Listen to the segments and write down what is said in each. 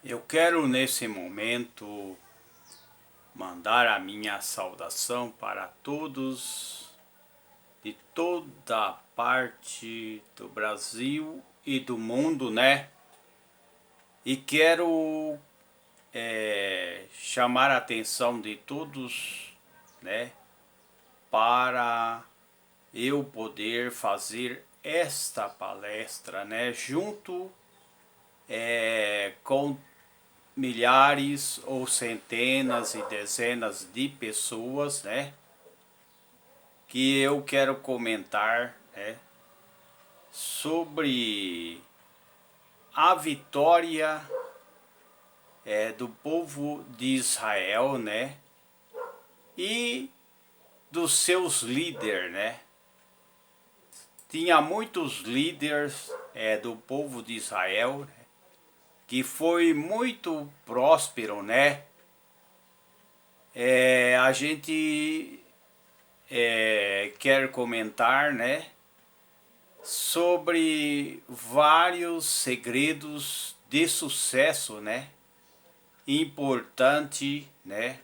Eu quero nesse momento mandar a minha saudação para todos de toda a parte do Brasil e do mundo, né? E quero chamar a atenção de todos, né? Para eu poder fazer esta palestra, né? Junto com milhares ou centenas e dezenas de pessoas, né? Que eu quero comentar, né? Sobre a vitória do povo de Israel, né? E dos seus líderes, né? Tinha muitos líderes do povo de Israel, né? Que foi muito próspero, né? A gente quer comentar, né, sobre vários segredos de sucesso, né, importante, né,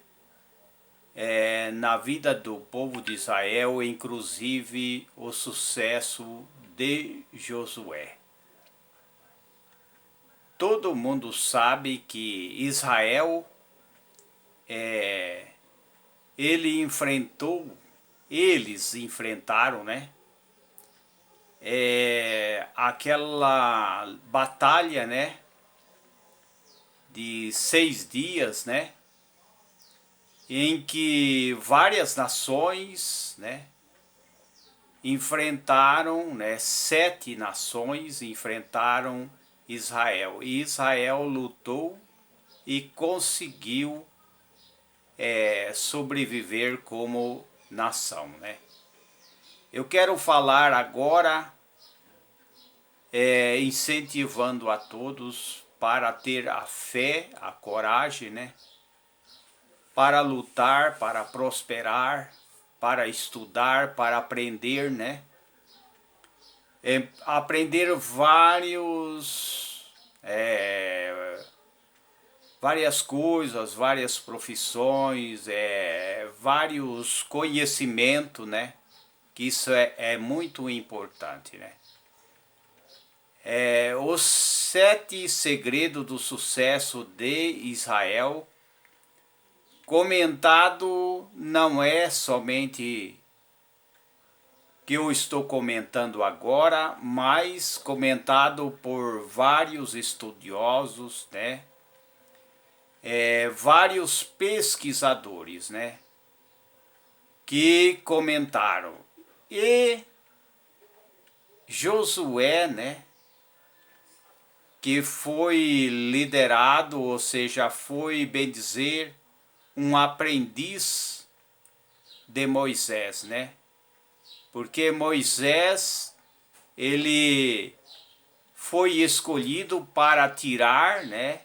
na vida do povo de Israel, inclusive o sucesso de Josué. Todo mundo sabe que Israel ele enfrentou, eles enfrentaram, né, aquela batalha, né, de 6 dias, né, em que várias nações, né, enfrentaram, né, 7 nações enfrentaram Israel. E Israel lutou e conseguiu sobreviver como nação, né. Eu quero falar agora incentivando a todos para ter a fé, a coragem, né? Para lutar, para prosperar, para estudar, para aprender, né? Aprender várias coisas, várias profissões, vários conhecimentos, né? Que isso é muito importante, né? Os 7 segredos do sucesso de Israel, comentado não é somente que eu estou comentando agora, mas comentado por vários estudiosos, né? Vários pesquisadores, né? Que comentaram. E Josué, né? Que foi liderado, ou seja, foi, bem dizer, um aprendiz de Moisés, né? Porque Moisés, ele foi escolhido para tirar, né,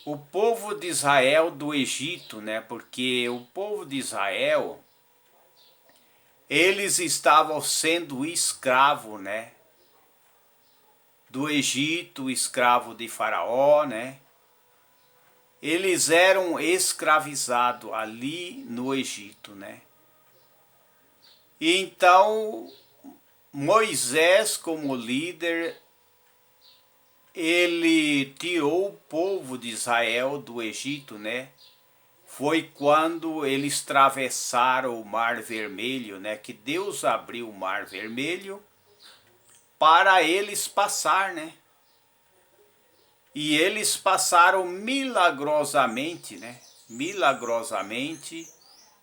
o povo de Israel do Egito, né? Porque o povo de Israel, eles estavam sendo escravo, né? Do Egito, escravo de Faraó, né? Eles eram escravizados ali no Egito, né? E então Moisés, como líder, ele tirou o povo de Israel do Egito, né? Foi quando eles atravessaram o Mar Vermelho, né? Que Deus abriu o Mar Vermelho para eles passar, né? E eles passaram milagrosamente, né? Milagrosamente,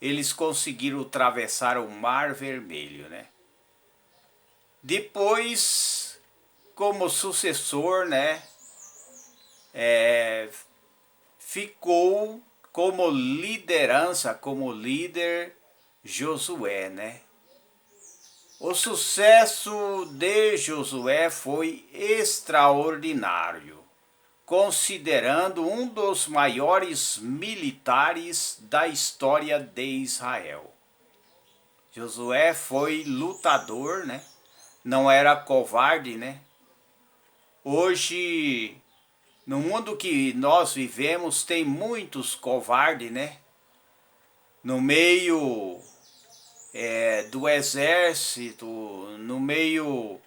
eles conseguiram atravessar o Mar Vermelho, né? Depois, como sucessor, né? Ficou como liderança, como líder Josué, né? O sucesso de Josué foi extraordinário, considerando um dos maiores militares da história de Israel. Josué foi lutador, né? Não era covarde, né? Hoje No mundo que nós vivemos tem muitos covardes, né? No meio do exército, no meio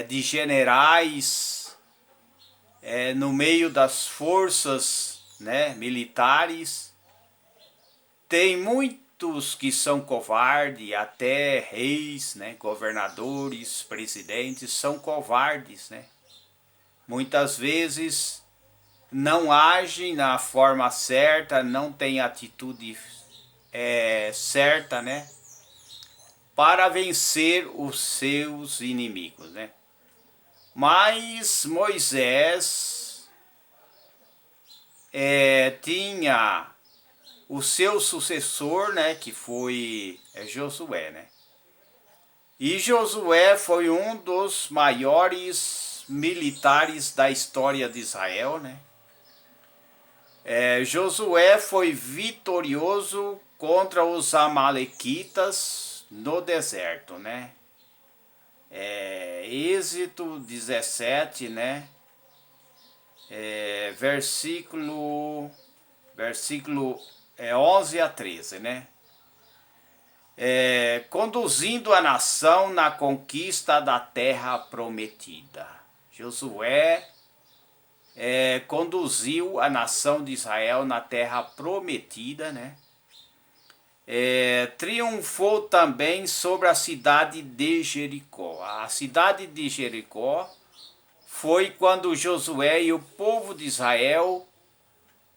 de generais, no meio das forças, né, militares, tem muitos que são covardes, até reis, né, governadores, presidentes são covardes, né? Muitas vezes não agem na forma certa, não tem atitude certa, né, para vencer os seus inimigos, né? Mas Moisés tinha o seu sucessor, né, que foi Josué, né? E Josué foi um dos maiores militares da história de Israel, né? Josué foi vitorioso contra os amalequitas no deserto, né? Êxodo 17, né? Versículo 11 a 13, né? Conduzindo a nação na conquista da terra prometida. Josué conduziu a nação de Israel na terra prometida, né? Triunfou também sobre a cidade de Jericó. A cidade de Jericó foi quando Josué e o povo de Israel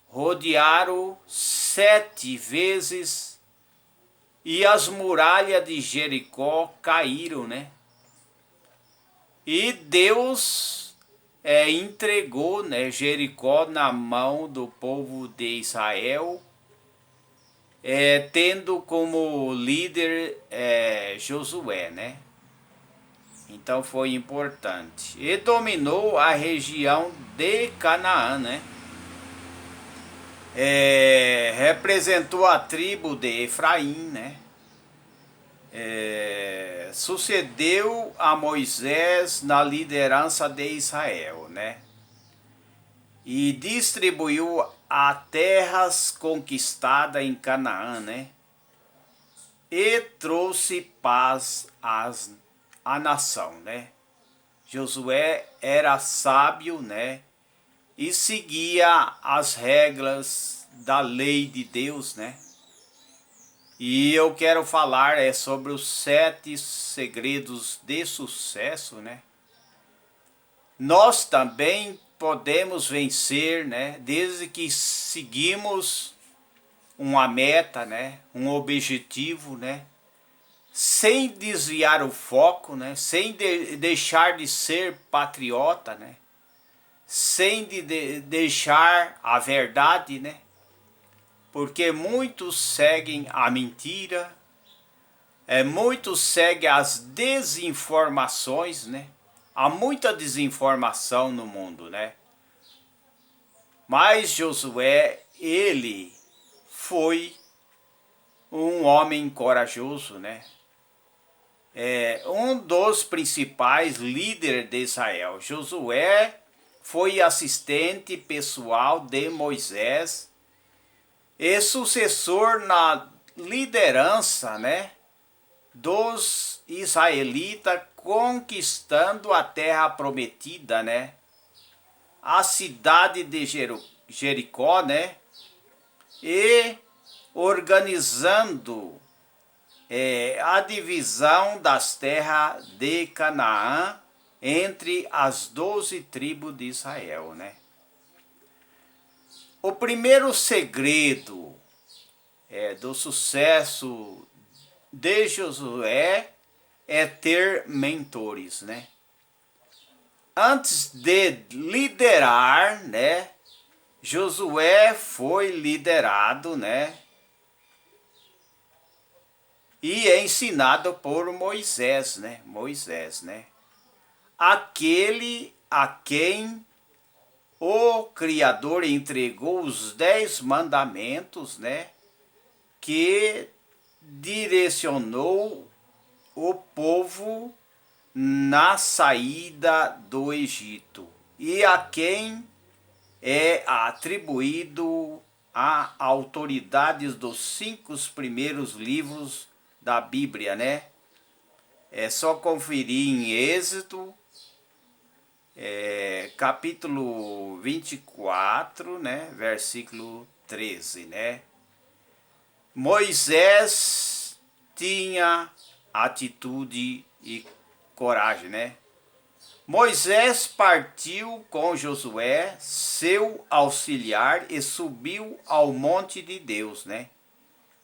rodearam 7 vezes e as muralhas de Jericó caíram, né? E Deus entregou, né, Jericó na mão do povo de Israel, tendo como líder Josué, né? Então foi importante. E dominou a região de Canaã, né? Representou a tribo de Efraim, né? Sucedeu a Moisés na liderança de Israel, né? E distribuiu a terras conquistadas em Canaã, né? E trouxe paz à nação, né? Josué era sábio, né? E seguia as regras da lei de Deus, né? E eu quero falar sobre os 7 segredos de sucesso, né? Nós também podemos vencer, né? Desde que seguimos uma meta, né? Um objetivo, né? Sem desviar o foco, né? Sem deixar de ser patriota, né? Sem deixar a verdade, né? Porque muitos seguem a mentira, muitos seguem as desinformações, né? Há muita desinformação no mundo, né? Mas Josué, ele foi um homem corajoso, né? Um dos principais líderes de Israel. Josué foi assistente pessoal de Moisés e sucessor na liderança, né, dos israelitas conquistando a terra prometida, né? A cidade de Jericó, né? E organizando a divisão das terras de Canaã entre as 12 tribos de Israel, né? O primeiro segredo do sucesso de Josué é ter mentores, né? Antes de liderar, né? Josué foi liderado, né? E é ensinado por Moisés, né? Moisés, né? Aquele a quem o Criador entregou os 10 mandamentos, né? Que direcionou o povo na saída do Egito. E a quem é atribuído a autoridades dos 5 primeiros livros da Bíblia, né? É só conferir em Êxodo, capítulo 24, né? Versículo 13, né? Moisés tinha atitude e coragem, né? Moisés partiu com Josué, seu auxiliar, e subiu ao monte de Deus, né?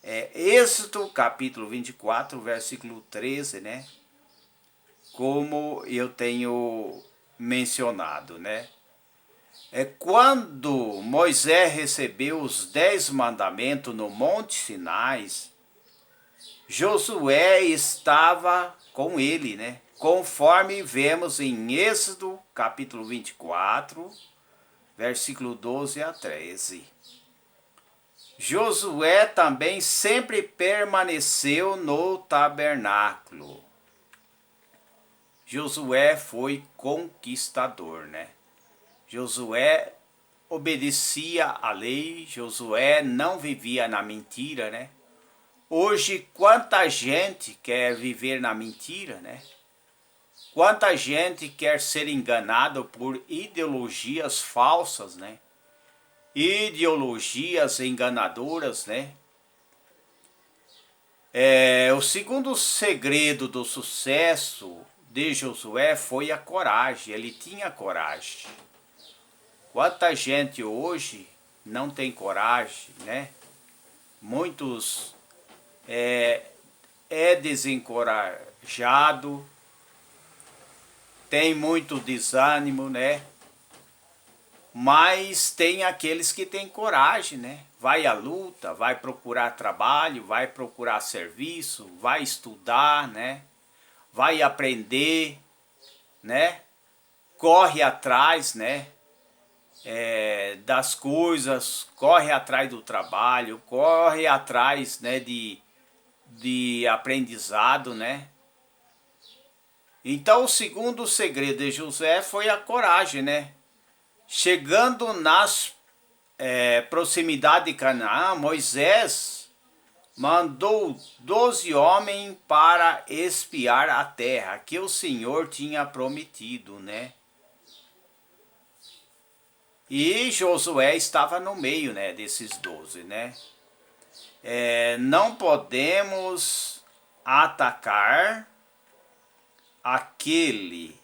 Êxodo capítulo 24, versículo 13, né? Como eu tenho mencionado, né? Quando Moisés recebeu os 10 mandamentos no Monte Sinai, Josué estava com ele, né? Conforme vemos em Êxodo, capítulo 24, versículo 12 a 13. Josué também sempre permaneceu no tabernáculo. Josué foi conquistador, né? Josué obedecia à lei, Josué não vivia na mentira, né? Hoje, quanta gente quer viver na mentira, né? Quanta gente quer ser enganado por ideologias falsas, né? Ideologias enganadoras, né? O segundo segredo do sucesso de Josué foi a coragem. Ele tinha coragem. Quanta gente hoje não tem coragem, né? Muitos desencorajado, tem muito desânimo, né? Mas tem aqueles que têm coragem, né? Vai à luta, vai procurar trabalho, vai procurar serviço, vai estudar, né? Vai aprender, né? Corre atrás, né? Das coisas, corre atrás do trabalho, corre atrás, né? De aprendizado, né? Então o segundo segredo de José foi a coragem, né? Chegando nas proximidades de Canaã, Moisés mandou 12 homens para espiar a terra que o Senhor tinha prometido, né? E Josué estava no meio, né, desses 12, né? Não podemos atacar aquele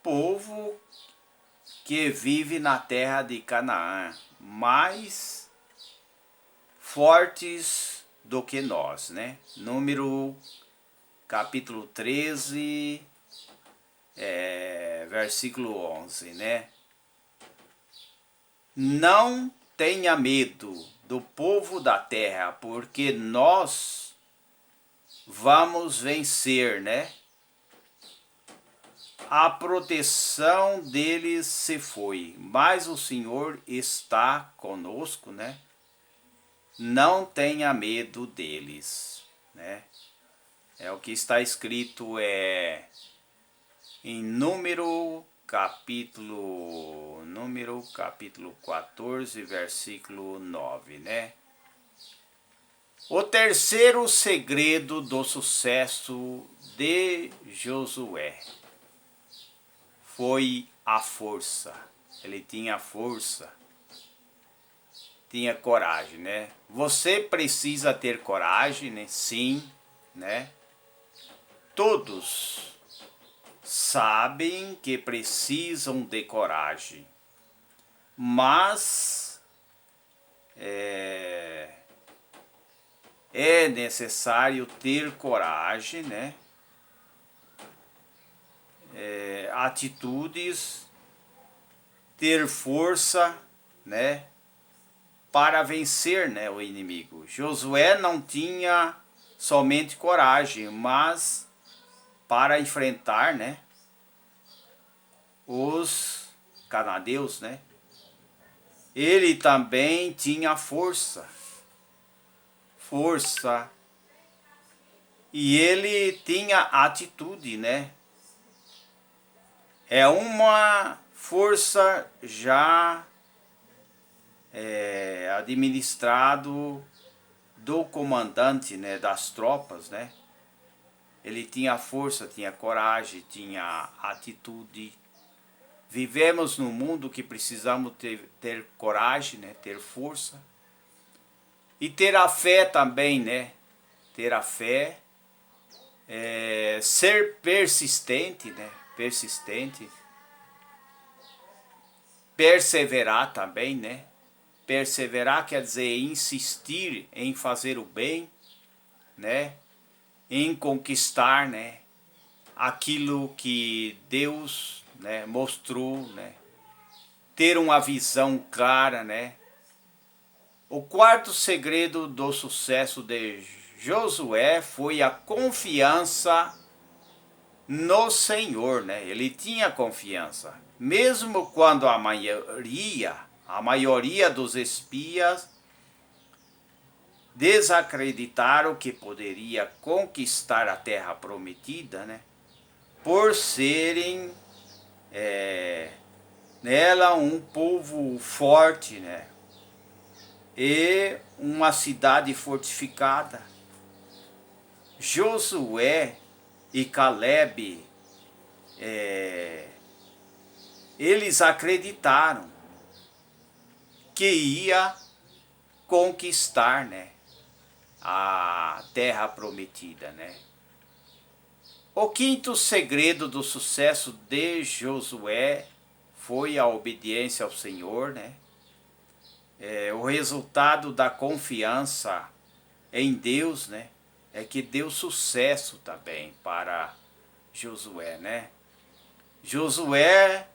povo que vive na terra de Canaã, mais fortes do que nós, né? Número capítulo 13, versículo 11, né? Não tenha medo do povo da terra, porque nós vamos vencer, né? A proteção deles se foi, mas o Senhor está conosco, né? Não tenha medo deles, né? É o que está escrito em Número capítulo 14, versículo 9, né? O terceiro segredo do sucesso de Josué foi a força. Ele tinha força, tinha coragem, né? Você precisa ter coragem, né? Sim, né? Todos sabem que precisam de coragem, mas é necessário ter coragem, né? Atitudes, ter força, né? Para vencer, né, o inimigo. Josué não tinha somente coragem, mas para enfrentar, né, os cananeus, né? Ele também tinha força, e ele tinha atitude, né? É uma força já administrado do comandante, né, das tropas, né? Ele tinha força, tinha coragem, tinha atitude. Vivemos num mundo que precisamos ter coragem, né, ter força. E ter a fé também, né? Ter a fé, ser persistente, né? Persistente. Perseverar também, né? Perseverar quer dizer insistir em fazer o bem, né? Em conquistar, né? Aquilo que Deus, né, mostrou, né? Ter uma visão clara, né? O quarto segredo do sucesso de Josué foi a confiança no Senhor, né? Ele tinha confiança, mesmo quando a maioria dos espias desacreditaram que poderia conquistar a terra prometida, né? Por serem nela um povo forte, né? E uma cidade fortificada. Josué e Caleb, eles acreditaram que ia conquistar, né, a terra prometida, né? O quinto segredo do sucesso de Josué foi a obediência ao Senhor, né? O resultado da confiança em Deus, né, é que deu sucesso também para Josué, né? Josué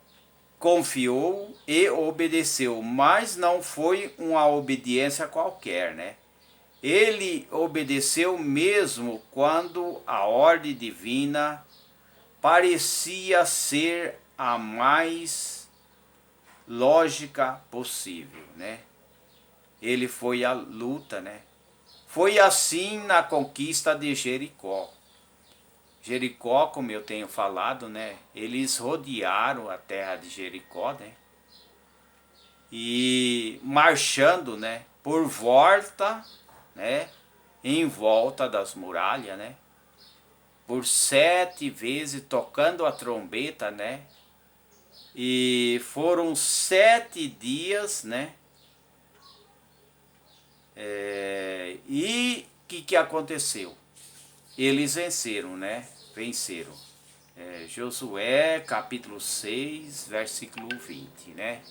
confiou e obedeceu, mas não foi uma obediência qualquer, né? Ele obedeceu mesmo quando a ordem divina parecia ser a mais lógica possível, né? Ele foi à luta, né? Foi assim na conquista de Jericó. Jericó, como eu tenho falado, né? Eles rodearam a terra de Jericó, né? E marchando, né? Por volta, né? Em volta das muralhas, né? Por 7 vezes tocando a trombeta, né? E foram 7 dias, né? E o que aconteceu? Eles venceram, né? Venceram. Josué, capítulo 6, versículo 20, né?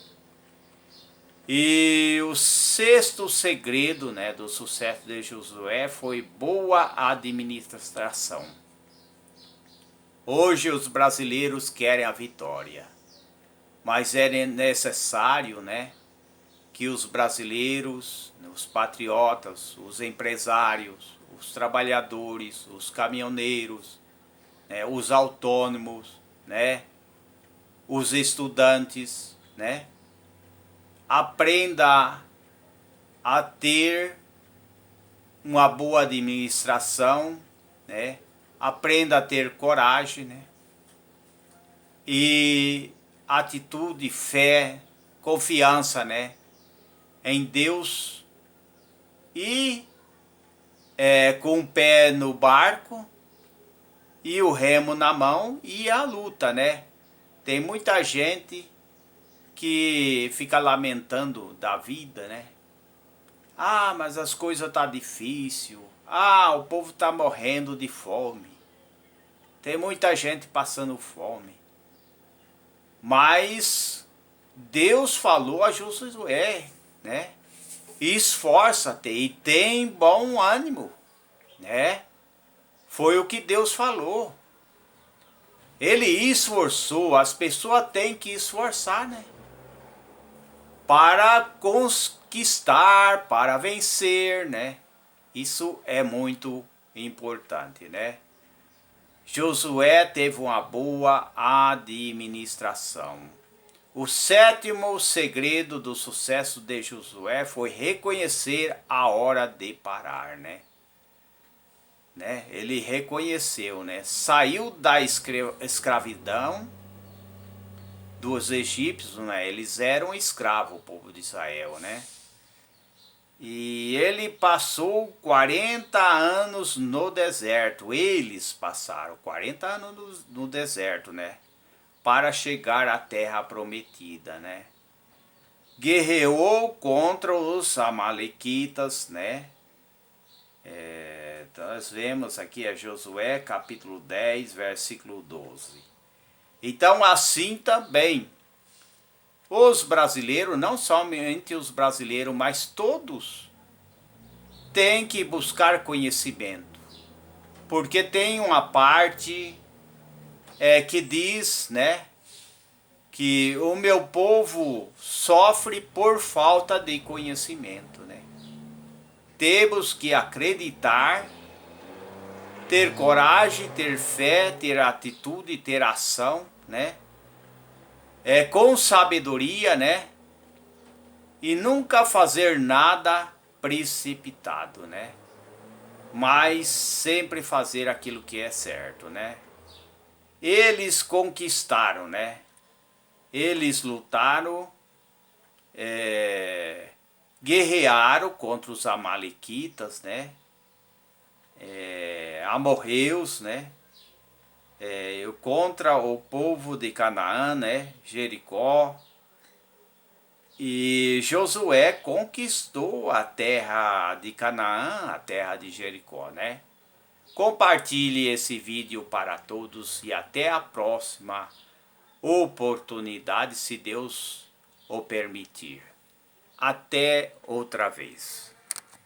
E o sexto segredo, né, do sucesso de Josué foi boa administração. Hoje os brasileiros querem a vitória, mas é necessário, né, que os brasileiros, os patriotas, os empresários, os trabalhadores, os caminhoneiros, né, os autônomos, né, os estudantes, né, aprenda a ter uma boa administração, né, aprenda a ter coragem, né, e atitude, fé, confiança, né, em Deus e com o pé no barco e o remo na mão e a luta, né? Tem muita gente que fica lamentando da vida, né? Ah, mas as coisas tá difícil. Ah, o povo tá morrendo de fome. Tem muita gente passando fome. Mas Deus falou a Josué, né? Esforça-te e tem bom ânimo, né? Foi o que Deus falou. Ele esforçou, as pessoas têm que esforçar, né? Para conquistar, para vencer, né? Isso é muito importante, né? Josué teve uma boa administração. O sétimo segredo do sucesso de Josué foi reconhecer a hora de parar, né? Ele reconheceu, né? Saiu da escravidão dos egípcios, né? Eles eram escravos, o povo de Israel, né? E ele passou 40 anos no deserto. Eles passaram 40 anos no deserto, né? Para chegar à terra prometida, né? Guerreou contra os amalequitas, né? Nós vemos aqui Josué capítulo 10, versículo 12. Então assim também os brasileiros, não somente os brasileiros, mas todos têm que buscar conhecimento. Porque tem uma parte que diz, né, que o meu povo sofre por falta de conhecimento, né? Temos que acreditar, ter coragem, ter fé, ter atitude, ter ação, né? Com sabedoria, né? E nunca fazer nada precipitado, né? Mas sempre fazer aquilo que é certo, né? Eles conquistaram, né? Eles lutaram, guerrearam contra os amalequitas, né? Amorreus, né? Contra o povo de Canaã, né? Jericó. E Josué conquistou a terra de Canaã, a terra de Jericó, né? Compartilhe esse vídeo para todos e até a próxima oportunidade, se Deus o permitir. Até outra vez.